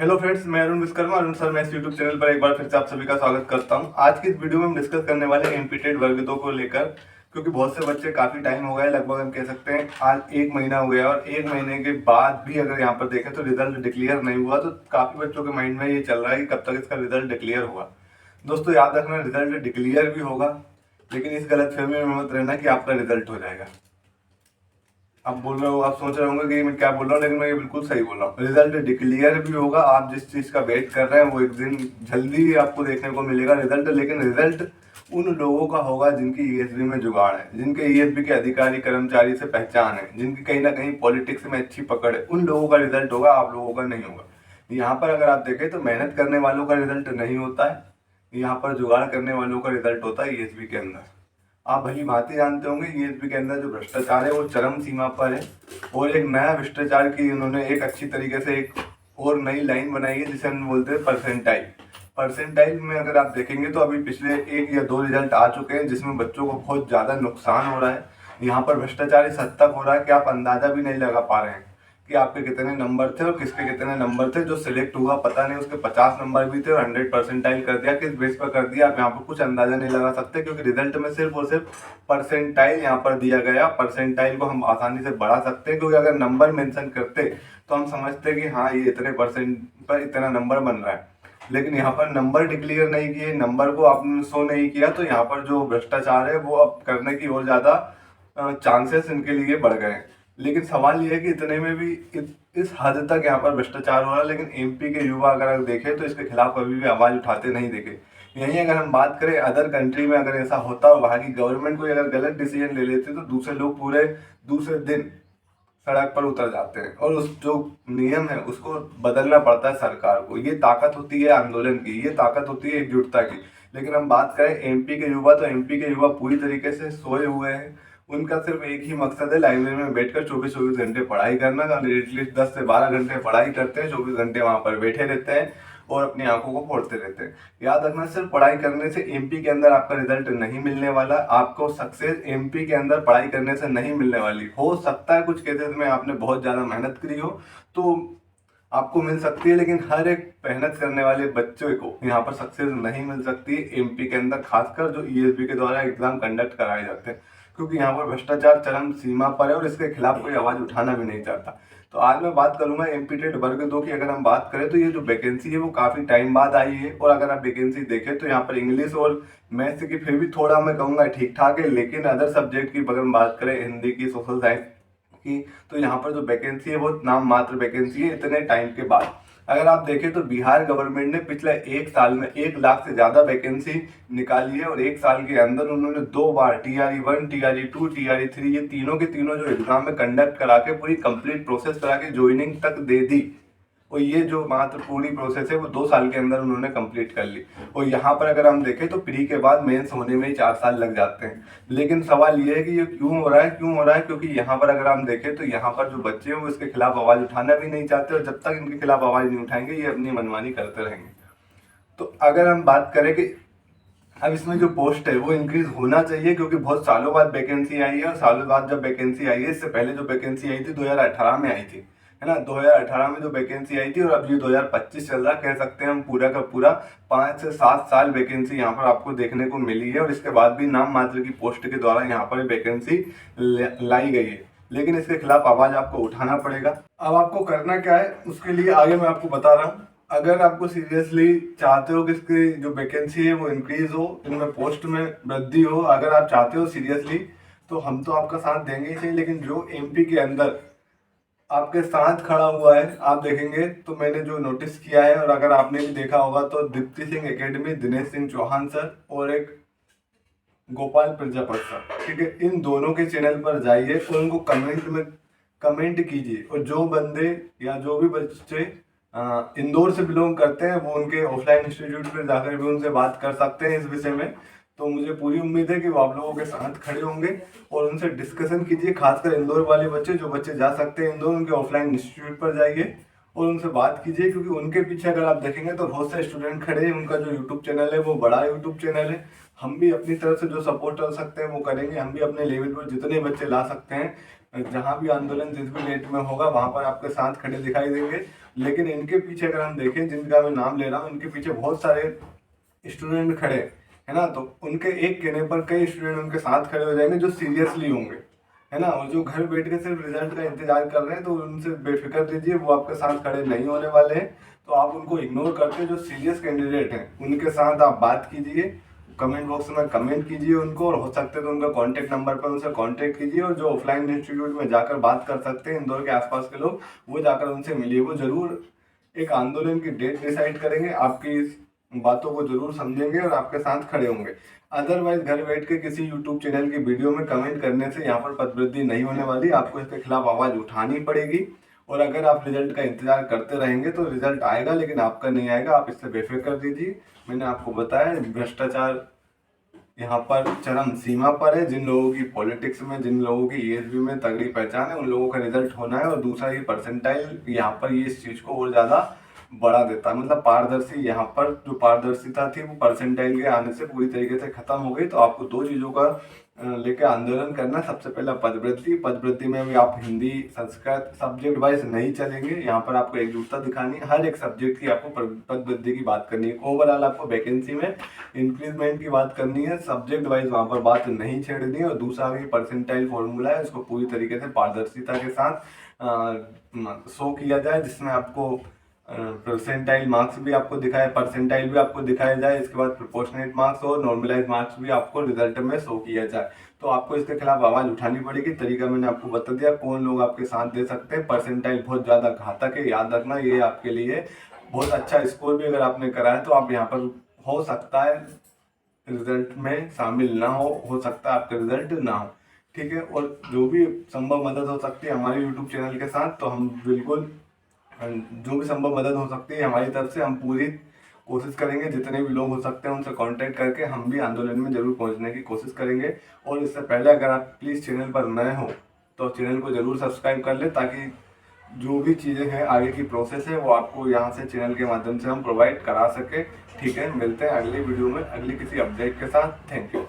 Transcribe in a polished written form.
Hello friends, मैं Arun Vishwakarma. Arun sir मैं इस यूट्यूब चैनल पर एक बार फिर से आप सभी का स्वागत करता हूं। आज की इस वीडियो में हम डिस्कस करने वाले हैं एमपीटेड वर्ग 2 को लेकर, क्योंकि बहुत से बच्चे काफ़ी टाइम हो गया है, लगभग हम कह सकते हैं आज 1 महीना हो गया, और 1 महीने के बाद भी अगर यहाँ पर देखें तो रिजल्ट डिक्लेयर नहीं हुआ। तो काफ़ी बच्चों के माइंड में ये चल रहा है कि कब तक इसका रिजल्ट डिक्लेयर होगा। दोस्तों याद रखना, रिजल्ट डिक्लेयर भी होगा, लेकिन इस गलतफहमी में मत रहना कि आपका रिजल्ट हो जाएगा। आप बोल रहे हो, आप सोच रहे होंगे कि मैं क्या बोल रहा हूँ, लेकिन मैं ये बिल्कुल सही बोल रहा हूँ। रिजल्ट डिक्लेयर भी होगा, आप जिस चीज का वेट कर रहे हैं वो एक दिन जल्दी ही आपको देखने को मिलेगा रिजल्ट। लेकिन रिजल्ट उन लोगों का होगा जिनकी ईएसबी में जुगाड़ है, जिनके ईएसबी के अधिकारी कर्मचारी से पहचान है, जिनकी कहीं ना कहीं पॉलिटिक्स में अच्छी पकड़ है, उन लोगों का रिजल्ट होगा, आप लोगों का नहीं होगा। यहाँ पर अगर आप देखें तो मेहनत करने वालों का रिजल्ट नहीं होता है, यहाँ पर जुगाड़ करने वालों का रिजल्ट होता है ईएसबी के अंदर। आप भली भांति जानते होंगे ईएसबी के अंदर जो भ्रष्टाचार है वो चरम सीमा पर है, और एक नया भ्रष्टाचार की उन्होंने एक अच्छी तरीके से एक और नई लाइन बनाई है जिसे हम बोलते हैं परसेंटाइल। परसेंटाइल में अगर आप देखेंगे तो अभी पिछले 1 या 2 रिजल्ट आ चुके हैं जिसमें बच्चों को बहुत ज़्यादा नुकसान हो रहा है। यहाँ पर भ्रष्टाचार इस हद तक हो रहा है कि आप अंदाजा भी नहीं लगा पा रहे हैं कि आपके कितने नंबर थे और किसके कितने नंबर थे। जो सिलेक्ट हुआ पता नहीं उसके 50 नंबर भी थे और 100 परसेंटाइल कर दिया, किस बेस पर कर दिया आप यहाँ पर कुछ अंदाजा नहीं लगा सकते, क्योंकि रिजल्ट में सिर्फ और सिर्फ परसेंटाइल यहाँ पर दिया गया। परसेंटाइल को हम आसानी से बढ़ा सकते हैं, क्योंकि अगर नंबर मेंशन करते तो हम समझते कि हाँ ये इतने परसेंट पर इतना नंबर बन रहा है, लेकिन यहाँ पर नंबर डिक्लेयर नहीं किए, नंबर को आपने शो नहीं किया, तो यहाँ पर जो भ्रष्टाचार है वो अब करने की और ज़्यादा चांसेस इनके लिए बढ़ गए हैं। लेकिन सवाल ये है कि इतने में भी इस हद तक यहाँ पर भ्रष्टाचार हो रहा है, लेकिन एमपी के युवा अगर देखें तो इसके खिलाफ कभी भी आवाज उठाते नहीं देखे। यहीं अगर हम बात करें अदर कंट्री में, अगर ऐसा होता और वहाँ की गवर्नमेंट कोई अगर गलत डिसीजन ले लेते तो दूसरे लोग पूरे दूसरे दिन सड़क पर उतर जाते हैं, और उस जो नियम है उसको बदलना पड़ता है सरकार को। ये ताकत होती है आंदोलन की, ये ताकत होती है एकजुटता की। लेकिन हम बात करें एमपी के युवा, तो एमपी के युवा पूरी तरीके से सोए हुए हैं। उनका सिर्फ एक ही मकसद है, लाइब्रेरी में बैठकर 24-24 घंटे पढ़ाई करना। एटलीस्ट 10 से 12 घंटे पढ़ाई करते हैं, 24 घंटे वहां पर बैठे रहते हैं और अपनी आंखों को फोड़ते रहते हैं। याद रखना, सिर्फ पढ़ाई करने से एमपी के अंदर आपका रिजल्ट नहीं मिलने वाला। आपको सक्सेस एमपी के अंदर पढ़ाई करने से नहीं मिलने वाली। हो सकता है कुछ केसेस में आपने बहुत ज्यादा मेहनत करी हो तो आपको मिल सकती है, लेकिन हर एक मेहनत करने वाले बच्चे को यहाँ पर सक्सेस नहीं मिल सकती एमपी के अंदर, खासकर जो ईएसबी के द्वारा एग्जाम कंडक्ट कराए जाते हैं, क्योंकि यहाँ पर भ्रष्टाचार चरम सीमा पर है और इसके खिलाफ कोई आवाज उठाना भी नहीं चाहता। तो आज मैं बात करूंगा एमपीटेड वर्ग 2 की। अगर हम बात करें तो ये जो वैकेंसी है वो काफी टाइम बाद आई है, और अगर आप वैकेंसी देखें तो यहाँ पर इंग्लिश और मैथ्स की फिर भी थोड़ा मैं कहूँगा ठीक ठाक है, लेकिन अदर सब्जेक्ट की अगर हम बात करें हिंदी की, सोशल साइंस की, तो यहाँ पर जो वैकेंसी है वो नाम मात्र वैकेंसी है इतने टाइम के बाद। अगर आप देखें तो बिहार गवर्नमेंट ने पिछले 1 साल में 1 लाख से ज्यादा वैकेंसी निकाली है, और 1 साल के अंदर उन्होंने 2 बार TRE 1, TRE 2, TRE 3 ये तीनों के तीनों जो एग्जाम में कंडक्ट करा के पूरी कंप्लीट प्रोसेस करा के ज्वाइनिंग तक दे दी। और ये जो मात्र पूरी प्रोसेस है वो 2 साल के अंदर उन्होंने कंप्लीट कर ली। और यहाँ पर अगर हम देखें तो प्री के बाद मेंस होने में ही 4 साल लग जाते हैं। लेकिन सवाल ये है कि ये क्यों हो रहा है, क्यों हो रहा है? क्योंकि यहाँ पर अगर हम देखें तो यहाँ पर जो बच्चे हैं वो इसके खिलाफ आवाज उठाना भी नहीं चाहते, और जब तक इनके खिलाफ आवाज नहीं उठाएंगे ये अपनी मनमानी करते रहेंगे। तो अगर हम बात करें कि अब इसमें जो पोस्ट है वो इंक्रीज होना चाहिए, क्योंकि बहुत सालों बाद वैकेंसी आई है, और सालों बाद जब वैकेंसी आई है, इससे पहले जो वैकेंसी आई थी 2018 में आई थी, है ना। 2018 में जो वैकेंसी आई थी और अब ये 2025 चल रहा, कह सकते हैं हम पूरा का पूरा 5 से 7 साल वैकेंसी यहाँ पर आपको देखने को मिली है, और इसके बाद भी नाम मात्र की पोस्ट के द्वारा यहाँ पर वैकेंसी लाई गई है। लेकिन इसके खिलाफ आवाज आपको उठाना पड़ेगा। अब आपको करना क्या है उसके लिए आगे मैं आपको बता रहा हूँ। अगर आपको सीरियसली चाहते हो कि इसकी जो वैकेंसी है वो इंक्रीज हो, इनमें पोस्ट में वृद्धि हो, अगर आप चाहते हो सीरियसली, तो हम तो आपका साथ देंगे ही सही, लेकिन जो एमपी के अंदर आपके साथ खड़ा हुआ है, आप देखेंगे तो मैंने जो नोटिस किया है, और अगर आपने भी देखा होगा तो दीप्ति सिंह एकेडमी, दिनेश सिंह चौहान सर और एक गोपाल प्रजापत सर, ठीक है, इन दोनों के चैनल पर जाइए और उनको कमेंट में कमेंट कीजिए। और जो बंदे या जो भी बच्चे इंदौर से बिलोंग करते हैं वो उनके ऑफलाइन इंस्टीट्यूट पर जाकर भी उनसे बात कर सकते हैं इस विषय में। तो मुझे पूरी उम्मीद है कि वो आप लोगों के साथ खड़े होंगे और उनसे डिस्कशन कीजिए। खासकर इंदौर वाले बच्चे, जो बच्चे जा सकते हैं इंदौर, उनके ऑफलाइन इंस्टीट्यूट पर जाइए और उनसे बात कीजिए, क्योंकि उनके पीछे अगर आप देखेंगे तो बहुत सारे स्टूडेंट खड़े हैं। उनका जो यूट्यूब चैनल है वो बड़ा यूट्यूब चैनल है। हम भी अपनी तरफ से जो सपोर्ट कर सकते हैं वो करेंगे। हम भी अपने लेवल पर जितने बच्चे ला सकते हैं जहाँ भी आंदोलन जिस भी डेट में होगा वहाँ पर आपके साथ खड़े दिखाई देंगे। लेकिन इनके पीछे अगर हम देखें, जिनका मैं नाम ले रहा हूँ, इनके पीछे बहुत सारे स्टूडेंट खड़े, है ना। तो उनके एक कहने पर कई स्टूडेंट उनके साथ खड़े हो जाएंगे जो सीरियसली होंगे, है ना। और जो घर बैठ के सिर्फ रिजल्ट का इंतजार कर रहे हैं, तो उनसे बेफिक्र दीजिए, वो आपके साथ खड़े नहीं होने वाले हैं। तो आप उनको इग्नोर करके जो सीरियस कैंडिडेट हैं उनके साथ आप बात कीजिए, कमेंट बॉक्स में कमेंट कीजिए उनको, और हो सकते तो उनका कॉन्टैक्ट नंबर पर उनसे कॉन्टैक्ट कीजिए। और जो ऑफलाइन इंस्टीट्यूट में जाकर बात कर सकते हैं इंदौर के आसपास के लोग, वो जाकर उनसे मिलिए। वो जरूर एक आंदोलन की डेट डिसाइड करेंगे, आपकी इस बातों को जरूर समझेंगे और आपके साथ खड़े होंगे। अदरवाइज घर बैठ के किसी यूट्यूब चैनल की वीडियो में कमेंट करने से यहाँ पर पदवृद्धि नहीं होने वाली, आपको इसके खिलाफ आवाज उठानी पड़ेगी। और अगर आप रिजल्ट का इंतजार करते रहेंगे तो रिजल्ट आएगा, लेकिन आपका नहीं आएगा, आप इससे बेफिक्र दीजिए। मैंने आपको बताया भ्रष्टाचार यहाँ पर चरम सीमा पर है। जिन लोगों की पॉलिटिक्स में, जिन लोगों की ईएसबी में तगड़ी पहचान है, उन लोगों का रिजल्ट होना है। और दूसरा ये परसेंटाइल यहाँ पर ये इस चीज को और ज्यादा बढ़ा देता है। मतलब पारदर्शी, यहाँ पर जो पारदर्शिता थी वो परसेंटाइल के आने से पूरी तरीके से खत्म हो गई। तो आपको दो चीजों का लेकर आंदोलन करना। सबसे पहला पदवृद्धि, पदवृद्धि में भी आप हिंदी संस्कृत सब्जेक्ट वाइज नहीं चलेंगे, यहाँ पर आपको एकजुटता दिखानी है। हर एक सब्जेक्ट की आपको पदवृद्धि की बात करनी है। ओवरऑल आपको वैकेंसी में इंक्रीजमेंट की बात करनी है, सब्जेक्ट वाइज वहाँ पर बात नहीं छेड़नी है। और दूसरा भी परसेंटाइल फॉर्मूला है, इसको पूरी तरीके से पारदर्शिता के साथ शो किया जाए, जिसमें आपको परसेंटाइल मार्क्स भी आपको दिखाए, परसेंटाइल भी आपको दिखाया जाए। इसके बाद प्रोपोर्शनेट मार्क्स और नॉर्मलाइज मार्क्स भी आपको रिजल्ट में शो किया जाए। तो आपको इसके खिलाफ आवाज उठानी पड़ेगी। तरीका मैंने आपको बता दिया, कौन लोग आपके साथ दे सकते हैं। परसेंटाइल बहुत ज्यादा घातक है, याद रखना, ये आपके लिए बहुत अच्छा स्कोर भी अगर आपने करा है तो आप यहाँ पर हो सकता है रिजल्ट में शामिल ना हो सकता है आपका रिजल्ट ना हो, ठीक है। और जो भी संभव मदद हो सकती है हमारे यूट्यूब चैनल के साथ, तो हम बिल्कुल जो भी संभव मदद हो सकती है हमारी तरफ से हम पूरी कोशिश करेंगे। जितने भी लोग हो सकते हैं उनसे कांटेक्ट करके हम भी आंदोलन में जरूर पहुंचने की कोशिश करेंगे। और इससे पहले अगर आप प्लीज़ चैनल पर नए हो तो चैनल को जरूर सब्सक्राइब कर ले, ताकि जो भी चीज़ें हैं आगे की प्रोसेस है वो आपको यहाँ से चैनल के माध्यम से हम प्रोवाइड करा सके, ठीक है। मिलते हैं अगली वीडियो में अगली किसी अपडेट के साथ। Thank you.